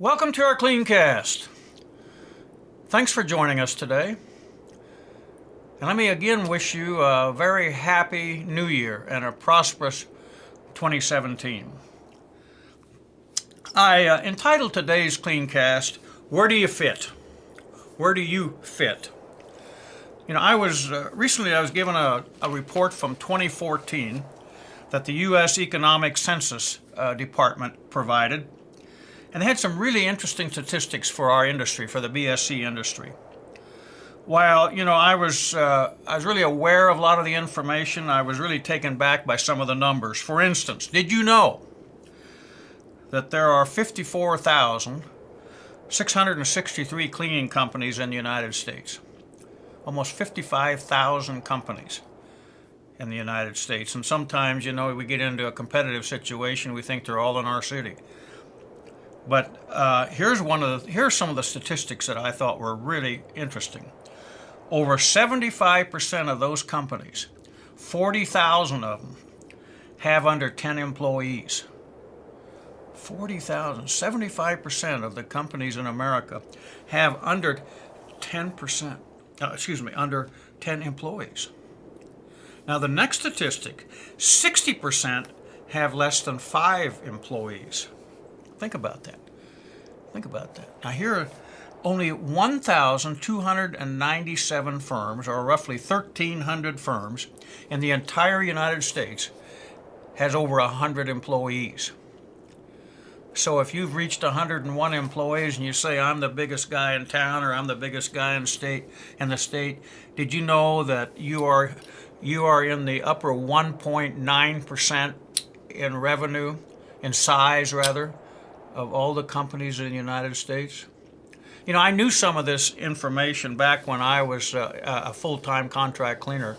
Welcome to our Cleancast. Thanks for joining us today. And let me again wish you a very happy new year and a prosperous 2017. I entitled today's Cleancast, Where Do You Fit? Where do you fit? You know, I was given a report from 2014 that the U.S. Economic Census Department provided. And they had some really interesting statistics for our industry, for the BSC industry. While, I was really aware of a lot of the information, I was really taken back by some of the numbers. For instance, did you know that there are 54,663 cleaning companies in the United States? Almost 55,000 companies in the United States. And sometimes, we get into a competitive situation, we think they're all in our city. But here's some of the statistics that I thought were really interesting. Over 75% of those companies, 40,000 of them, have under 10 employees. 40,000, 75% of the companies in America have under under 10 employees. Now the next statistic, 60% have less than 5 employees. Think about that. Now here are only 1,297 firms, or roughly 1,300 firms, in the entire United States has over 100 employees. So if you've reached 101 employees and you say, I'm the biggest guy in town or I'm the biggest guy in the state, did you know that you are in the upper 1.9% in revenue, in size rather, of all the companies in the United States? I knew some of this information back when I was a full-time contract cleaner,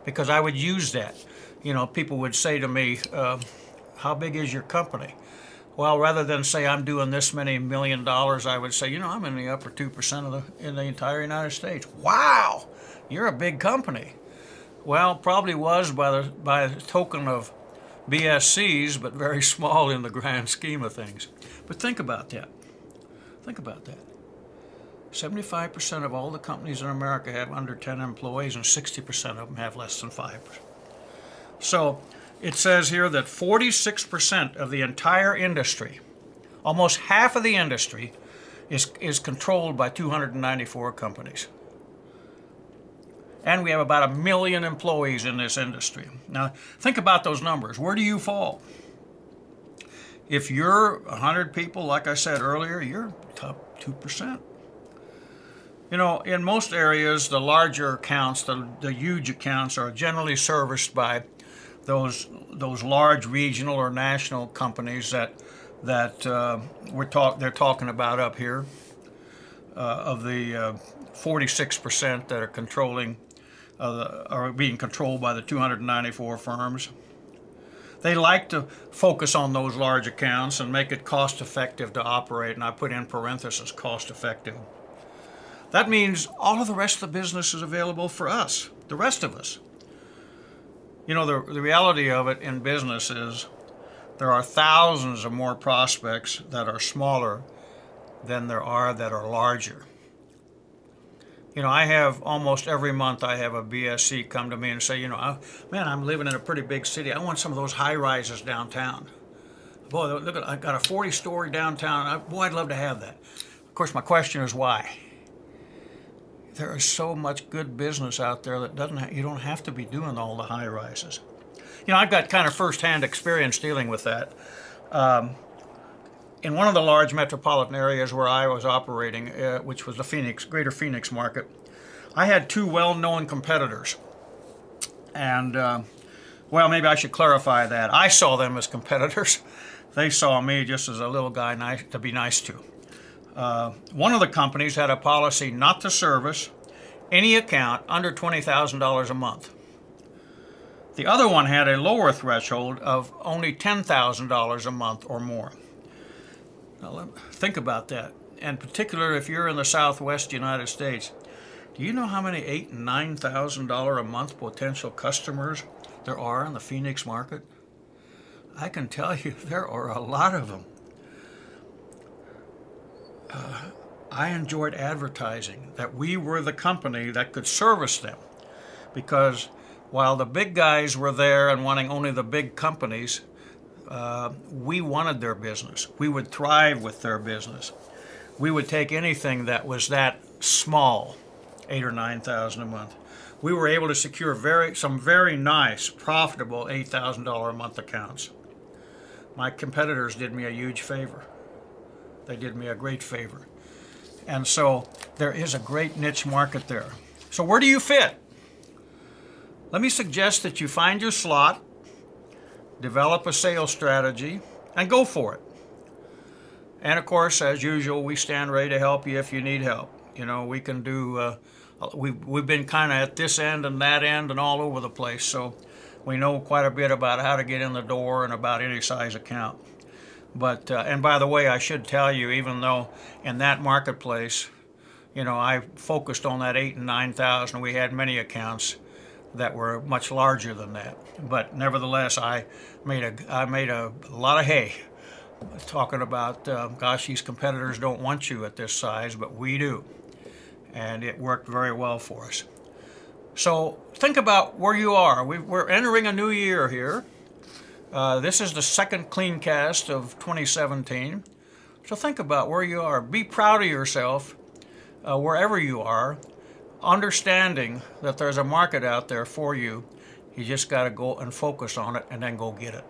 because I would use that. People would say to me, how big is your company? Well, rather than say I'm doing this many $1 million, I would say, I'm in the upper 2% in the entire United States. Wow, you're a big company. Well, probably was by the token of BSCs, but very small in the grand scheme of things. But think about that. 75% of all the companies in America have under 10 employees, and 60% of them have less than 5%. So it says here that 46% of the entire industry, almost half of the industry, is controlled by 294 companies. And we have about 1 million employees in this industry. Now, think about those numbers. Where do you fall? If you're 100 people, like I said earlier, you're top 2%. In most areas, the larger accounts, the huge accounts, are generally serviced by those large regional or national companies that they're talking about up here. Of the 46% that are being controlled by the 294 firms. They like to focus on those large accounts and make it cost effective to operate, and I put in parentheses, cost effective. That means all of the rest of the business is available for us, the rest of us. The reality of it in business is there are thousands of more prospects that are smaller than there are that are larger. I have almost every month I have a BSC come to me and say, man, I'm living in a pretty big city. I want some of those high rises downtown. Boy, look I got a 40-story downtown. Boy, I'd love to have that. Of course, my question is why? There is so much good business out there that you don't have to be doing all the high rises. I've got kind of firsthand experience dealing with that. In one of the large metropolitan areas where I was operating, which was the greater Phoenix market, I had 2 well-known competitors. And, maybe I should clarify that. I saw them as competitors. They saw me just as a little guy to be nice to. One of the companies had a policy not to service any account under $20,000 a month. The other one had a lower threshold of only $10,000 a month or more. Now, think about that. In particular, if you're in the Southwest United States, do you know how many $8,000 and $9,000 a month potential customers there are in the Phoenix market? I can tell you there are a lot of them. I enjoyed advertising that we were the company that could service them, because while the big guys were there and wanting only the big companies, we wanted their business. We would thrive with their business. We would take anything that was that small, 8 or 9,000 a month. We were able to secure some very nice, profitable $8,000 a month accounts. My competitors did me a huge favor. They did me a great favor. And so there is a great niche market there. So where do you fit? Let me suggest that you find your slot, develop a sales strategy, and go for it. And of course, as usual, we stand ready to help you if you need help. You know, we can do, we've been kind of at this end and that end and all over the place, so we know quite a bit about how to get in the door and about any size account. But, and by the way, I should tell you, even though in that marketplace, you know, I focused on that 8 and 9,000, we had many accounts that were much larger than that. But nevertheless, I made a lot of hay talking about, gosh, these competitors don't want you at this size, but we do. And it worked very well for us. So think about where you are. We're entering a new year here. This is the second CleanCast of 2017. So think about where you are. Be proud of yourself wherever you are, understanding that there's a market out there for you. You just got to go and focus on it and then go get it.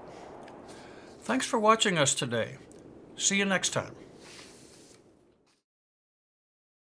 Thanks for watching us today. See you next time.